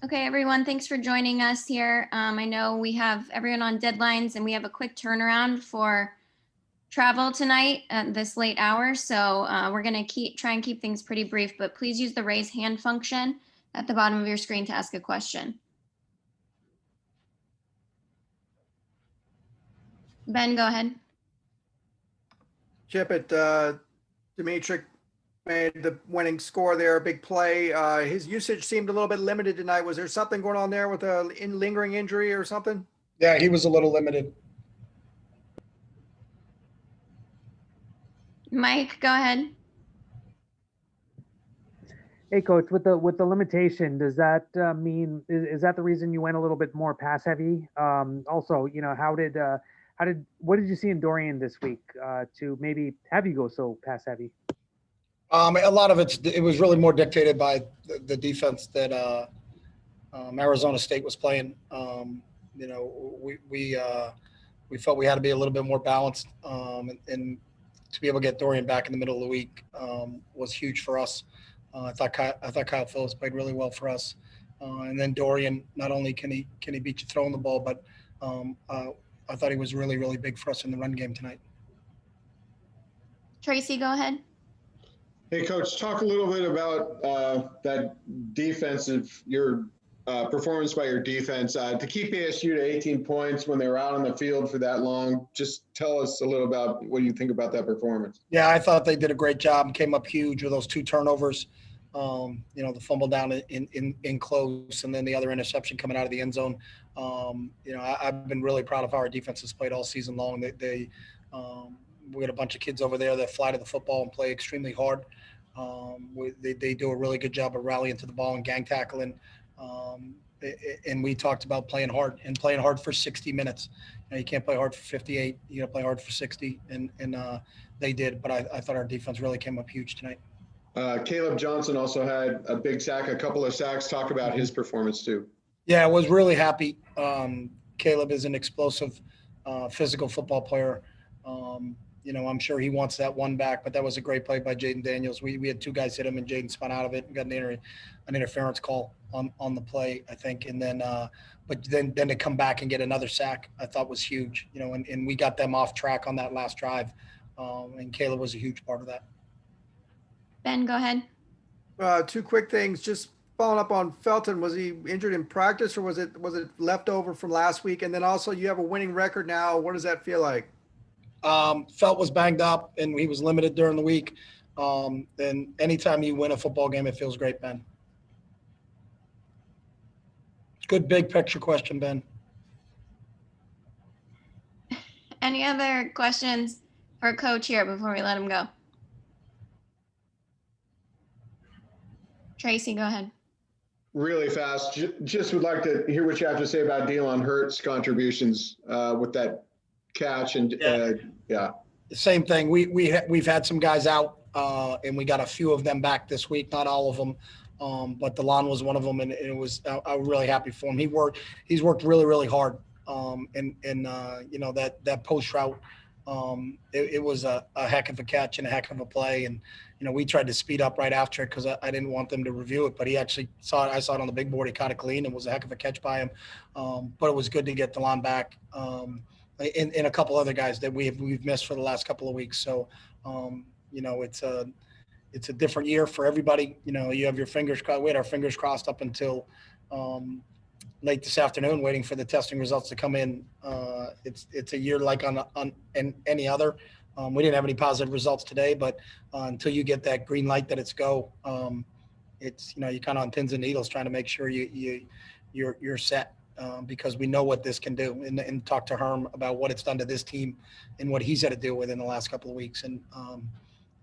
Okay, everyone, thanks for joining us here. I know we have everyone on deadlines and we have a quick turnaround for travel tonight at this late hour. So we're going to try and keep things pretty brief, but please use the raise hand function at the bottom of your screen to ask a question. Ben, go ahead. Chip, Dimitri made the winning score there, a big play. His usage seemed a little bit limited tonight. Was there something going on there with a lingering injury or something? Yeah, he was a little limited. Mike, go ahead. Hey, Coach, with the limitation, does that mean is that the reason you went a little bit more pass heavy? Also, what did you see in Dorian this week to maybe have you go so pass heavy? A lot of it was really more dictated by the defense that Arizona State was playing. We felt we had to be a little bit more balanced, and to be able to get Dorian back in the middle of the week was huge for us. I thought Kyle Phillips played really well for us, and then Dorian. Not only can he beat you throwing the ball, but I thought he was really, really big for us in the run game tonight. Tracy, go ahead. Hey, Coach, talk a little bit about that defensive, your performance by your defense. To keep ASU to 18 points when they were out on the field for that long, just tell us a little about what you think about that performance. Yeah, I thought they did a great job and came up huge with those 2 turnovers. The fumble down in close and then the other interception coming out of the end zone. I've been really proud of how our defense has played all season long. We got a bunch of kids over there that fly to the football and play extremely hard. They do a really good job of rallying to the ball and gang tackling. And we talked about playing hard for 60 minutes. You can't play hard for 58. You got to play hard for 60, and they did. But I thought our defense really came up huge tonight. Caleb Johnson also had a big sack, a couple of sacks. Talk about his performance too. Yeah, I was really happy. Caleb is an explosive, physical football player. I'm sure he wants that one back, but that was a great play by Jaden Daniels. We had 2 guys hit him, and Jaden spun out of it and got an interference call on the play, I think. And then, but then to come back and get another sack, I thought was huge. And we got them off track on that last drive, and Caleb was a huge part of that. Ben, go ahead. 2 quick things. Just following up on Felton, was he injured in practice or was it left over from last week? And then also, you have a winning record now. What does that feel like? Felt was banged up and he was limited during the week. And anytime you win a football game, it feels great, Ben. Good big picture question, Ben. Any other questions for Coach here before we let him go? Tracy, go ahead. Really fast. Just would like to hear what you have to say about Dylan Hurts' contributions with that catch and yeah. The same thing. We've had some guys out and we got a few of them back this week. Not all of them, but DeLon was one of them, and it was I'm really happy for him. He's worked really, really hard. That post route. It was a heck of a catch and a heck of a play, and we tried to speed up right after it because I didn't want them to review it, but he actually saw it. I saw it on the big board. He caught it clean. It was a heck of a catch by him, but it was good to get DeLon back, and a couple other guys that we've missed for the last couple of weeks. So it's a different year for everybody. You have your fingers crossed. We had our fingers crossed up until late this afternoon, waiting for the testing results to come in. It's a year like on any other. We didn't have any positive results today, but until you get that green light that it's go, it's you're kind of on pins and needles trying to make sure you're set, because we know what this can do, and talk to Herm about what it's done to this team and what he's had to deal with in the last couple of weeks, and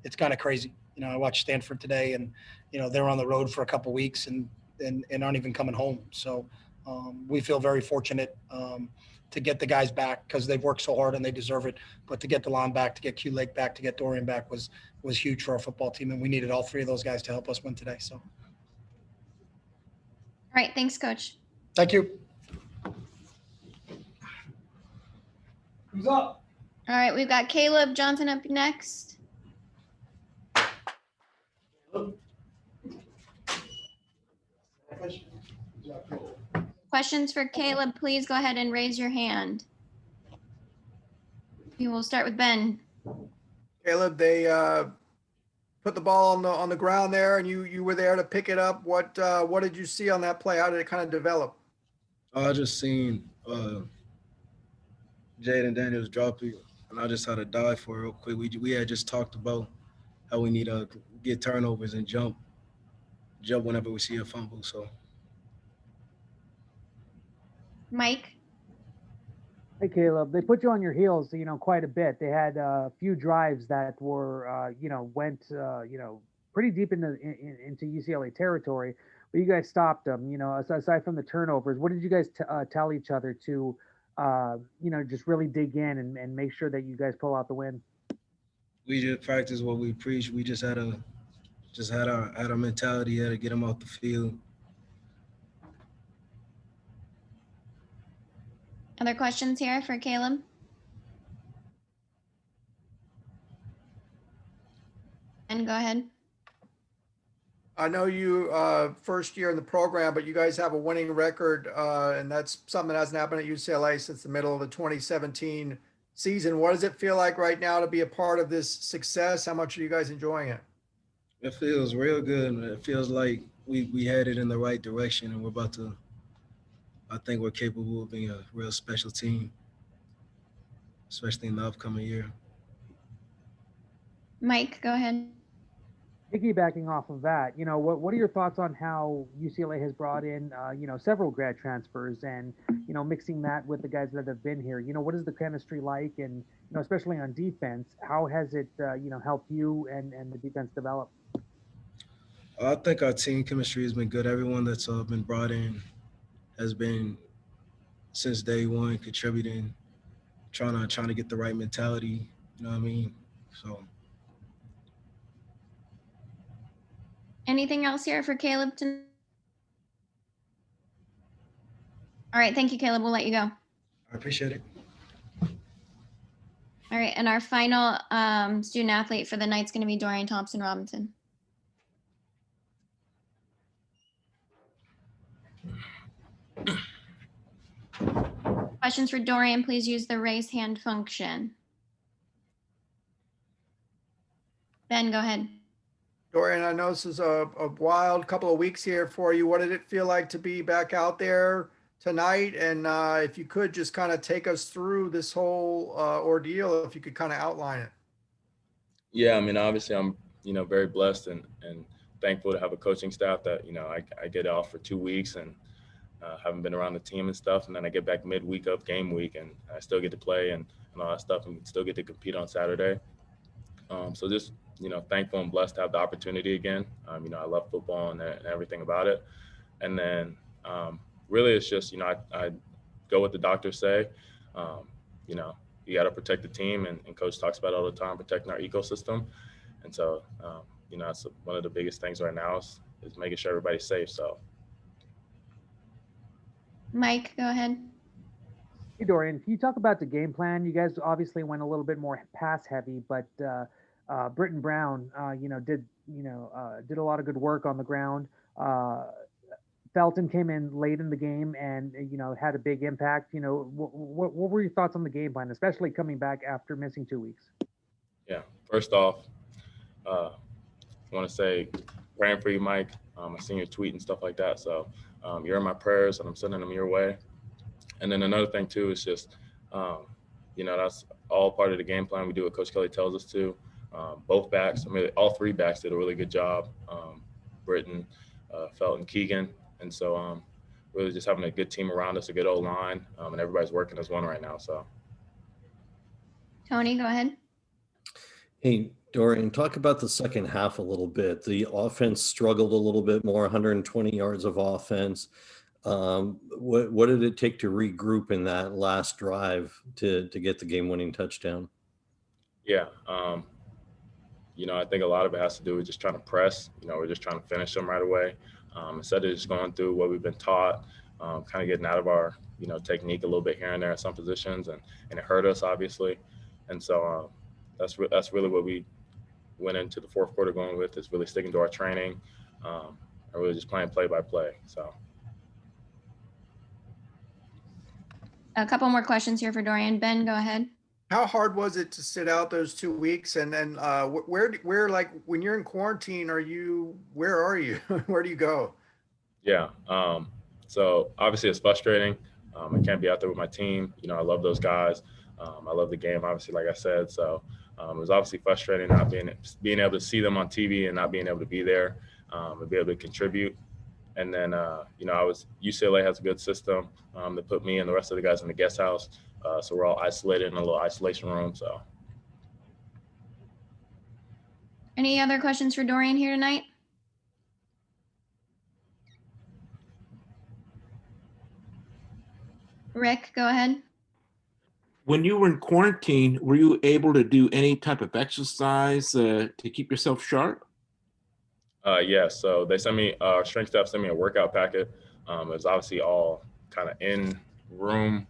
it's kind of crazy. I watched Stanford today, and they're on the road for a couple of weeks and aren't even coming home. So we feel very fortunate to get the guys back because they've worked so hard and they deserve it. But to get DeLon back, to get Q Lake back, to get Dorian back was huge for our football team, and we needed all 3 of those guys to help us win today. So, All right, thanks, Coach. Thank you. Who's up? All right, we've got Caleb Johnson up next. Questions for Caleb, please go ahead and raise your hand. We will start with Ben. Caleb, they put the ball on the ground there, and you were there to pick it up. What did you see on that play? How did it kind of develop? I just seen Jaden Daniels drop it, and I just had to dive for it real quick. We had just talked about how we need to get turnovers and jump whenever we see a fumble. So Mike. Hey, Caleb, they put you on your heels, quite a bit. They had a few drives that were, went, pretty deep into UCLA territory, but you guys stopped them. Aside from the turnovers, what did you guys tell each other to, just really dig in and make sure that you guys pull out the win? we just practiced what we preach. We just had our mentality to get them off the field. Other questions here for Caleb? And go ahead. I know you first year in the program, but you guys have a winning record, and that's something that hasn't happened at UCLA since the middle of the 2017 season. What does it feel like right now to be a part of this success? How much are you guys enjoying it? It feels real good. It feels like we headed in the right direction, and we're about to. I think we're capable of being a real special team, especially in the upcoming year. Mike, go ahead. Piggybacking off of that, what are your thoughts on how UCLA has brought in, several grad transfers and, mixing that with the guys that have been here? What is the chemistry like? And, especially on defense, how has it, helped you and the defense develop? I think our team chemistry has been good. Everyone that's been brought in has been, since day one, contributing, trying to get the right mentality. You know what I mean? So. Anything else here for Caleb tonight? All right, thank you, Caleb. We'll let you go. I appreciate it. All right, and our final student athlete for the night is going to be Dorian Thompson Robinson. Questions for Dorian, please use the raise hand function. Ben, go ahead. Dorian, I know this is a wild couple of weeks here for you. What did it feel like to be back out there tonight? And if you could just kind of take us through this whole ordeal, if you could kind of outline it. Yeah, I mean, obviously I'm, very blessed and thankful to have a coaching staff that, I get off for 2 weeks and haven't been around the team and stuff. And then I get back midweek of game week and I still get to play and all that stuff and still get to compete on Saturday. So just, thankful and blessed to have the opportunity again. I love football and everything about it. And then really it's just, I go what the doctors say. You got to protect the team and coach talks about it all the time, protecting our ecosystem. And so, that's one of the biggest things right now is making sure everybody's safe. So. Mike, go ahead. Hey, Dorian, can you talk about the game plan? You guys obviously went a little bit more pass heavy, but Britton Brown, did a lot of good work on the ground. Felton came in late in the game and, had a big impact. What were your thoughts on the game plan, especially coming back after missing 2 weeks? Yeah, first off, I want to say praying for you, Mike. I seen your tweet and stuff like that. So you're in my prayers and I'm sending them your way. And then another thing too is just, that's all part of the game plan. We do what Coach Kelly tells us to. Both backs, all three backs did a really good job. Britton, Felton, Keegan. And so really just having a good team around us, a good O-line, and everybody's working as one right now. So. Tony, go ahead. Hey, Dorian, talk about the second half a little bit. The offense struggled a little bit more, 120 yards of offense. What did it take to regroup in that last drive to get the game-winning touchdown? Yeah, I think a lot of it has to do with just trying to press. We're just trying to finish them right away. Instead of just going through what we've been taught, kind of getting out of our, technique a little bit here and there at some positions, and it hurt us, obviously. And so that's really what we went into the fourth quarter going with, is really sticking to our training and really just playing play by play. So. a couple more questions here for Dorian. Ben, go ahead. How hard was it to sit out those 2 weeks? And then where like when you're in quarantine, where are you? Where do you go? Yeah. So obviously it's frustrating. I can't be out there with my team. You know, I love those guys. I love the game, obviously, like I said. So it was obviously frustrating not being able to see them on TV and not being able to be there and be able to contribute. And then, you know, UCLA has a good system that put me and the rest of the guys in the guest house. So we're all isolated in a little isolation room. So. Any other questions for Dorian here tonight? Rick, go ahead. When you were in quarantine, were you able to do any type of exercise to keep yourself sharp? Yeah, so they sent me, our strength staff sent me a workout packet. It was obviously all kind of in room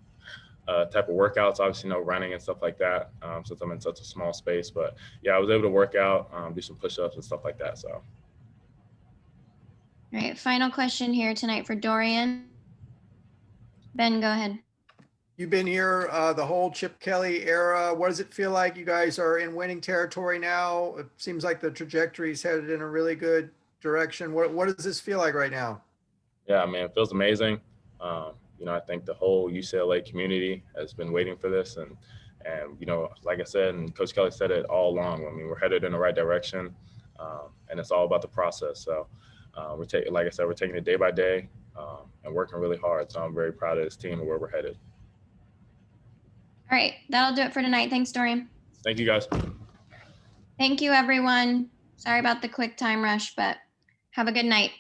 type of workouts, obviously no running and stuff like that, since I'm in such a small space. But yeah, I was able to work out, do some push-ups and stuff like that. So. All right, final question here tonight for Dorian. Ben, go ahead. You've been here the whole Chip Kelly era. What does it feel like? You guys are in winning territory now. It seems like the trajectory is headed in a really good direction. What does this feel like right now? Yeah, I mean, it feels amazing. You know, I think the whole UCLA community has been waiting for this, and you know, like I said, and Coach Kelly said it all along. I mean, we're headed in the right direction, and it's all about the process. So like I said, we're taking it day by day and working really hard. So I'm very proud of this team and where we're headed. All right, that'll do it for tonight. Thanks, Dorian. Thank you, guys. Thank you, everyone. Sorry about the quick time rush, but have a good night.